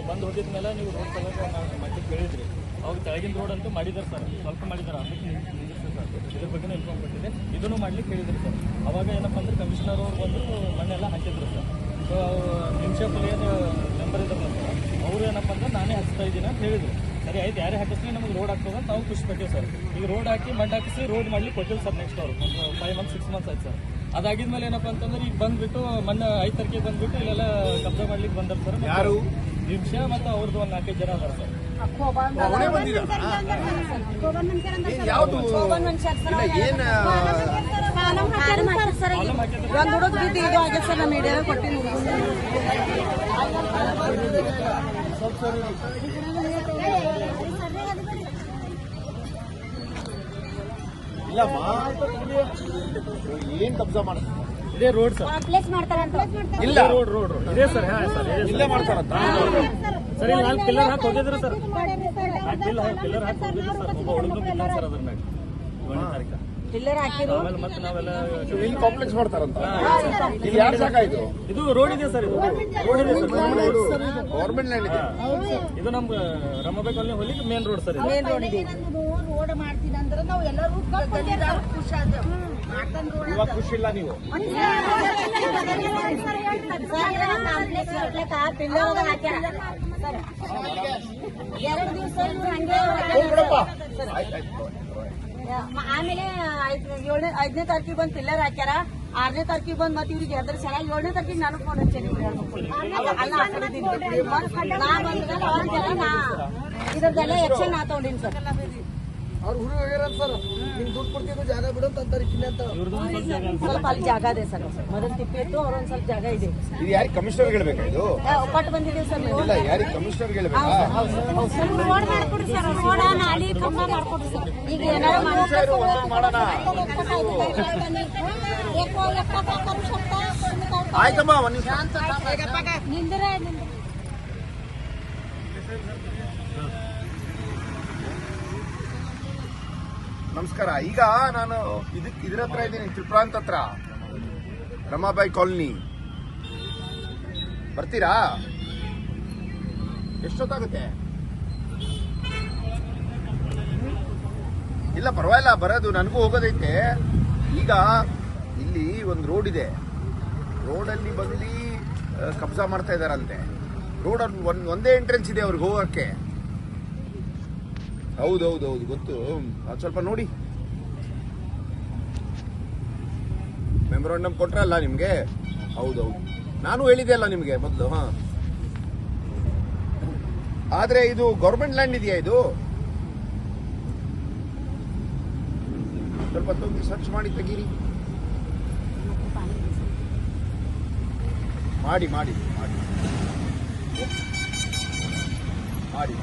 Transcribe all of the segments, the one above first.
ಬಂದು ಹೋಗಿದ್ಮೇಲೆ ನೀವು ರೋಡ್ ಸಲುವಾಗಿ ಮತ್ತೆ ಕೇಳಿದ್ರಿ. ಅವಾಗ ತೆಳಗಿನ ರೋಡ್ ಅಂತೂ ಮಾಡಿದ್ದಾರೆ ಸರ್, ಸ್ವಲ್ಪ ಮಾಡಿದ್ದಾರೆ, ಅದಕ್ಕೆ ನಿಂದಿರ್ಸಿ ಸರ್. ಇದ್ರ ಬಗ್ಗೆ ಇನ್ಫಾರ್ಮ್ ಕೊಟ್ಟಿದೆ, ಇದನ್ನು ಮಾಡ್ಲಿಕ್ಕೆ ಹೇಳಿದ್ರು ಸರ್. ಅವಾಗ ಏನಪ್ಪ ಅಂದ್ರೆ ಕಮಿಷನರ್ ಅವ್ರು ಬಂದು ಮಣ್ಣೆಲ್ಲ ಹಾಕಿದ್ರು ಸರ್. ಸೊ ಮುನ್ಸಿಪಲ್ ಏನು ಮೆಂಬರ್ ಇದ್ದಾರೆ ಸರ್, ಅವರು ಏನಪ್ಪ ಅಂದ್ರೆ ನಾನೇ ಹಚ್ತಾ ಇದ್ದೀನಿ ಅಂತ ಹೇಳಿದ್ರು. ಸರಿ ಆಯ್ತು, ಯಾರೇ ಹಾಕಿಸ್ಲಿ ನಮಗೆ ರೋಡ್ ಆಗ್ತದೆ ಅಂತ ನಾವು ಖುಷಿ ಪಟ್ಟಿವಿ ಸರ್. ಈಗ ರೋಡ್ ಹಾಕಿ ಮಣ್ಣು ಹಾಕಿಸಿ ರೋಡ್ ಮಾಡ್ಲಿಕ್ಕೆ ಕೊಟ್ಟಿಲ್ಲ ಸರ್. ನೆಕ್ಸ್ಟ್ ಅವರು 5 months 6 months ಆಯ್ತು ಸರ್. ಅದಾಗಿದ್ಮೇಲೆ ಏನಪ್ಪ ಅಂತಂದ್ರೆ ಈಗ ಬಂದ್ಬಿಟ್ಟು ಮೊನ್ನೆ 5 ತಾರೀಕಿಗೆ ಬಂದ್ಬಿಟ್ಟು ಇಲ್ಲೆಲ್ಲ ಕಬ್ಜಾ ಮಾಡ್ಲಿಕ್ಕೆ ಬಂದಾರ ಸರ್. ಯಾರು ನಿಮಿಷ ಮತ್ತು ಅವ್ರದ್ದು ಒಂದು 4-5 ಜನ ಅದಾರ ಸರ್. ಇಲ್ಲಮ್ಮ, ಏನ್ ಕಬ್ಜಾ ಮಾಡ ಇದೇ ರೋಡ್ ಸರ್, ಇಲ್ಲ ರೋಡ್ ಇದೇ ಸರ್. ಇಲ್ಲೇ ಮಾಡ್ತಾರಂತ ಸರ್. ಇಲ್ಲಿ ನಾನು ಪಿಲ್ಲರ್ ಹಾಕಿ ಹೋಗಿದ್ರು ಸರ್, ಪಿಲ್ಲರ್ ಹಾಕಿ ಹೋಗಿದ್ರು ಸರ್. ಒಬ್ಬ ಹುಡುಗನು ಬಿದ್ದಾನೆ ಸರ್ ಅದ್ರ ಮ್ಯಾಗ 1ನೇ ತಾರೀಕು. ಆಮೇಲೆ ಮತ್ತೆ ನಾವೆಲ್ಲ ಇಲ್ಲಿ ಕಾಂಪ್ಲೆಕ್ಸ್ ಮಾಡ್ತಾರಂತ. ಇಲ್ಲಿ ಯಾರು ಜಾಗ ಇದು ರೋಡ್ ಇದೆ ಸರ್, ಇದು ರೋಡ್ ಇದೆ ಸರ್, ಗೌರ್ಮೆಂಟ್ ಲ್ಯಾಂಡ್ ಇದೆ. ಇದು ನಮ್ಮ ರಮಾಬಾಯಿ ಕಾಲನಿ ಹೊಲಿಗೆ main road sir. Main road ಇದೆ. ರೋಡ್ ಮಾಡ್ತೀನಿ ಅಂದ್ರೆ ನಾವು ಎಲ್ಲರೂ ಖುಷಿ ಆದೇವು. ಇವಾಗ ಖುಷಿ ಇಲ್ಲ ನೀವು. ಎರಡು ದಿವಸ ಆಮೇಲೆ 5ನೇ ತಾರೀಕಿಗೆ ಬಂದು ಪಿಲ್ಲರ್ ಹಾಕ್ಯಾರ. 6ನೇ ತಾರೀಕಿಗೆ ಬಂದು ಮತ್ತೆ ಇವ್ರಿಗೆ ಎದ್ರ ಸಲ 7ನೇ ತಾರೀಕಿಗೆ ನಾನು ಫೋನ್ ಹಚ್ಚೇನಿ. ಇದ್ರದ್ದೆಲ್ಲ ಆಕ್ಷನ್ ನಾ ತಗೊಂಡಿನಿ ಸರ್. ಅವ್ರು ಹುಡುಗ ಹೋಗ್ಯಾರ ಸರ್, ನಿಮ್ಗೆ ದುಡ್ಡು ಕೊಡ್ತಿದ್ದು ಜಾಗ ಬಿಡುತ್ತ ಅಂತಾರೆ. ಸ್ವಲ್ಪ ಅಲ್ಲಿ ಜಾಗ ಇದೆ ಸರ್, ಮೊದಲು ತಿಪ್ಪೆ ಇತ್ತು, ಅವ್ರೊಂದ್ ಸ್ವಲ್ಪ ಜಾಗ ಇದೆ. ಇದು ಯಾರಿಗೆ ಕಮಿಷನರ್ ಹೇಳ್ಬೇಕಾ? ಇದು ಕೊಟ್ಟು ಬಂದಿದ್ದೀವಿ ಸರ್. ಇಲ್ಲ, ಯಾರಿಗೆ ಕಮಿಷನರ್ ಹೇಳ್ಬೇಕಾ? ರೋಡ್ ಮಾಡ್ಕೊಡಿ ಸರ್, ರೋಡ ನಾಲಿ ಕಂಬ ಮಾಡ್ಕೊಡಿ ಸರ್. ಈಗ ಏನಾರ ಮಾಡೋಣ. ಆಯ್ತಮ್ಮ, ಒಂದ್ ನಿಮಿಷ. ನಿಂದ್ರೆ ನಮಸ್ಕಾರ. ಈಗ ನಾನು ಇದ್ರ ಹತ್ರ ಇದ್ದೀನಿ, ತ್ರಿಪುರಾಂತ್ ಹತ್ರ, ರಮಾಬಾಯಿ ಕಾಲನಿ. ಬರ್ತೀರಾ? ಎಷ್ಟೊತ್ತಾಗುತ್ತೆ? ಇಲ್ಲ ಪರವಾಗಿಲ್ಲ, ಬರೋದು ನನಗೂ ಹೋಗೋದೈತೆ. ಈಗ ಇಲ್ಲಿ ಒಂದು ರೋಡ್ ಇದೆ, ರೋಡಲ್ಲಿ ಬಂದು ಕಬ್ಜಾ ಮಾಡ್ತಾ ಇದಾರಂತೆ. ರೋಡ್ ಒಂದೇ ಎಂಟ್ರೆನ್ಸ್ ಇದೆ ಅವ್ರಿಗೆ ಹೋಗಕ್ಕೆ. ಹೌದೌದು ಗೊತ್ತು. ಅದು ಸ್ವಲ್ಪ ನೋಡಿ. ಮೆಮೊರಾಂಡಮ್ ಕೊಟ್ರಲ್ಲ ನಿಮ್ಗೆ? ಹೌದೌದು, ನಾನು ಹೇಳಿದೆ ಅಲ್ಲ ನಿಮ್ಗೆ ಮೊದಲು. ಆದ್ರೆ ಇದು ಗೌರ್ಮೆಂಟ್ ಲ್ಯಾಂಡ್ ಇದೆಯಾ? ಇದು ಸ್ವಲ್ಪ ಸರ್ಚ್ ಮಾಡಿ ತೆಗೀರಿ. ಮಾಡಿ ಮಾಡಿ ಮಾಡಿ ಮಾಡಿ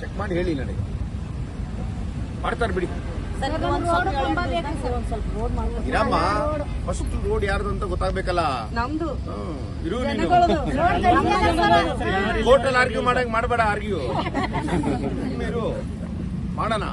ಚೆಕ್ ಮಾಡಿ ಹೇಳಿ ನನಗೆ. ಮಾಡ್ತಾರೆ ಬಿಡಿ. ಇರಮ್ಮ, ಫಸ್ಟ್ ರೋಡ್ ಯಾರ್ದು ಅಂತ ಗೊತ್ತಾಗ್ಬೇಕಲ್ಲ. ನಮ್ದು ಇರು ನೀನು. ಹೋಟೆಲ್ ಆರ್ಗ್ಯೂ ಮಾಡಕ್ ಮಾಡಬೇಡ, ಆರ್ಗ್ಯೂ ಇರು ಮಾಡೋಣ.